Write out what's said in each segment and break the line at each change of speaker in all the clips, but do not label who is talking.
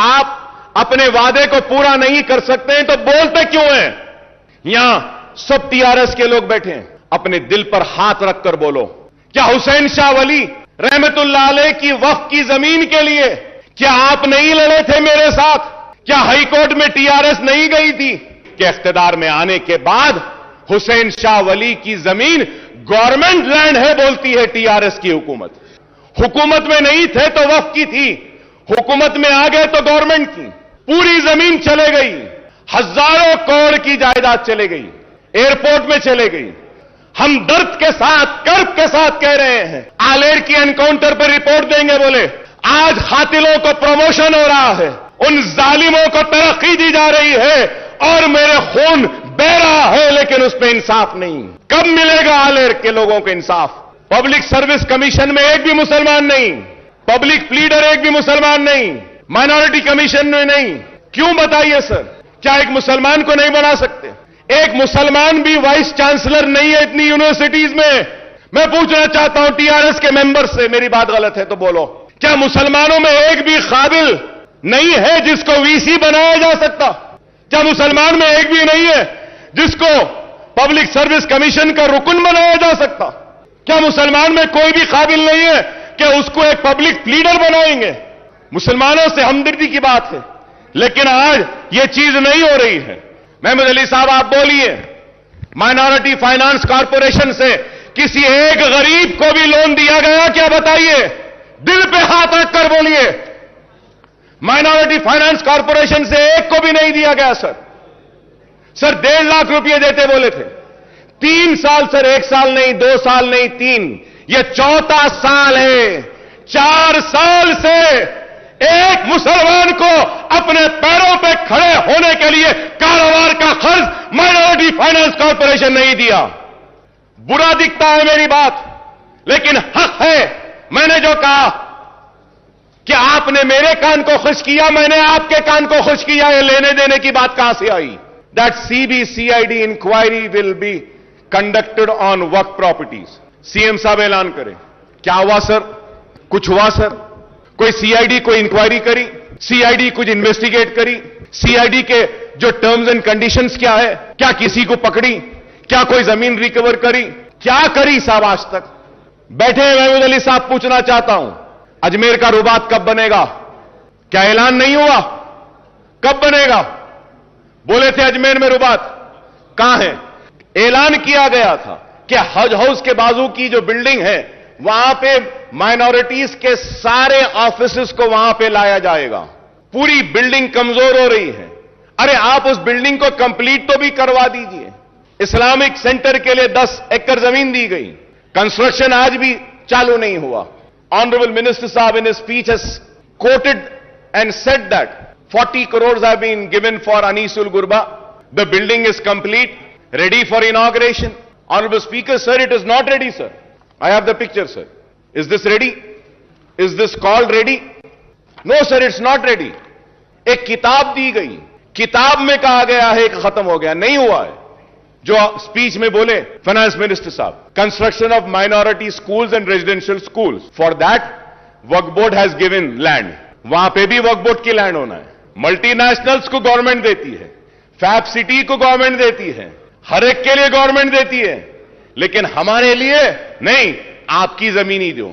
आप अपने वादे को पूरा नहीं कर सकते हैं तो बोलते क्यों हैं? यहां सब टीआरएस के लोग बैठे हैं, अपने दिल पर हाथ रखकर बोलो, क्या हुसैन शाह वली रहमतुल्लाह अलैह की वक्फ की जमीन के लिए क्या आप नहीं लड़े थे मेरे साथ? क्या हाईकोर्ट में टीआरएस नहीं गई थी कि इख्तिदार में आने के बाद हुसैन शाह वली की जमीन गवर्नमेंट लैंड है बोलती है टीआरएस की हुकूमत? हुकूमत में नहीं थे तो वक्फ की थी, हुकूमत में आ गए तो गवर्नमेंट की। पूरी जमीन चले गई, हजारों करोड़ की जायदाद चले गई, एयरपोर्ट में चले गई। हम दर्द के साथ, कर्ब के साथ कह रहे हैं, आलेर की एनकाउंटर पर रिपोर्ट देंगे। बोले आज कातिलों को प्रमोशन हो रहा है, उन जालिमों को तरक्की दी जा रही है और मेरे खून बह रहा है, लेकिन उस पर इंसाफ नहीं। कब मिलेगा आलेर के लोगों को इंसाफ? पब्लिक सर्विस कमीशन में एक भी मुसलमान नहीं, पब्लिक प्लीडर एक भी मुसलमान नहीं, माइनॉरिटी कमीशन में नहीं। क्यों बताइए सर? क्या एक मुसलमान को नहीं बना सकते? एक मुसलमान भी वाइस चांसलर नहीं है इतनी यूनिवर्सिटीज में। मैं पूछना चाहता हूं टीआरएस के मेंबर से, मेरी बात गलत है तो बोलो, क्या मुसलमानों में एक भी काबिल नहीं है जिसको वीसी बनाया जा सकता? क्या मुसलमान में एक भी नहीं है जिसको पब्लिक सर्विस कमीशन का रुकन बनाया जा सकता? क्या मुसलमान में कोई भी काबिल नहीं है कि उसको एक पब्लिक लीडर बनाएंगे? मुसलमानों से हमदर्दी की बात है, लेकिन आज यह चीज नहीं हो रही है। महमूद अली साहब आप बोलिए, माइनॉरिटी फाइनेंस कॉरपोरेशन से किसी एक गरीब को भी लोन दिया गया क्या? बताइए, दिल पे हाथ रखकर बोलिए। माइनॉरिटी फाइनेंस कॉरपोरेशन से एक को भी नहीं दिया गया सर। सर 1.5 लाख रुपए देते बोले थे, 3 साल सर, 1 साल नहीं, 2 साल नहीं, 3, यह 4था साल है। 4 साल से एक मुसलमान को अपने पैरों पे खड़े होने के लिए कारोबार का खर्च माइनॉरिटी फाइनेंस कॉरपोरेशन नहीं दिया। बुरा दिखता है मेरी बात, लेकिन हक है। मैंने जो कहा कि आपने मेरे कान को खुश किया, मैंने आपके कान को खुश किया, ये लेने देने की बात कहां से आई? That CBCID inquiry will be conducted on waqf properties. CM साहब ऐलान करें। क्या हुआ सर? कुछ हुआ सर? कोई सीआईडी कोई इंक्वायरी करी? सीआईडी कुछ इन्वेस्टिगेट करी? सीआईडी के जो टर्म्स एंड कंडीशंस क्या है? क्या किसी को पकड़ी? क्या कोई जमीन रिकवर करी? क्या करी साहब आज तक? बैठे महमूद अली साहब, पूछना चाहता हूं, अजमेर का रुबात कब बनेगा? क्या ऐलान नहीं हुआ? कब बनेगा? बोले थे अजमेर में रुबात, कहां है? ऐलान किया गया था कि हज हाउस के बाजू की जो बिल्डिंग है वहां पे माइनॉरिटीज के सारे ऑफिसेस को वहां पे लाया जाएगा। पूरी बिल्डिंग कमजोर हो रही है। अरे आप उस बिल्डिंग को कंप्लीट तो भी करवा दीजिए। इस्लामिक सेंटर के लिए 10 एकड़ जमीन दी गई, कंस्ट्रक्शन आज भी चालू नहीं हुआ। ऑनरेबल मिनिस्टर साहब in speech has coated and said that 40 crores have been given for Anisul Gurba. The building is complete, ready for inauguration. Honorable Speaker, sir, it is not ready, sir. I have the picture, sir. Is this ready? Is this called ready? No, sir, it's not ready. एक किताब दी गई, किताब में कहा गया है कि खत्म हो गया, नहीं हुआ है। जो स्पीच में बोले फाइनेंस मिनिस्टर साहब, construction of minority schools and residential schools, for that Waqf board has given land. वहां पे भी वक्फ बोर्ड की लैंड होना है। मल्टीनेशनल्स को गवर्नमेंट देती है, फैब सिटी को गवर्नमेंट देती है, हर एक के लिए गवर्नमेंट देती है, लेकिन हमारे लिए नहीं, आपकी जमीन ही दो।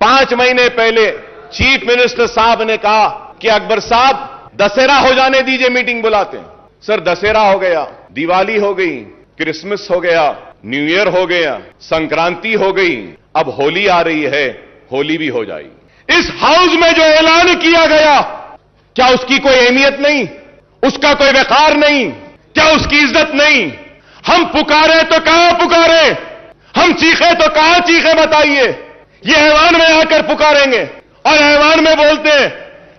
5 महीने पहले चीफ मिनिस्टर साहब ने कहा कि अकबर साहब दशहरा हो जाने दीजिए, मीटिंग बुलाते हैं। सर दशहरा हो गया, दिवाली हो गई, क्रिसमस हो गया, न्यू ईयर हो गया, संक्रांति हो गई, अब होली आ रही है, होली भी हो जाएगी। इस हाउस में जो ऐलान किया गया, क्या उसकी कोई अहमियत नहीं? उसका कोई वकार नहीं? क्या उसकी इज्जत नहीं? हम पुकारे तो कहां पुकारे? हम चीखे तो कहां चीखे? बताइए। ये ऐवान में आकर पुकारेंगे और ऐवान में बोलते हैं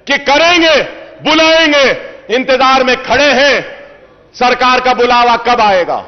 कि करेंगे, बुलाएंगे, इंतजार में खड़े हैं। सरकार का बुलावा कब आएगा?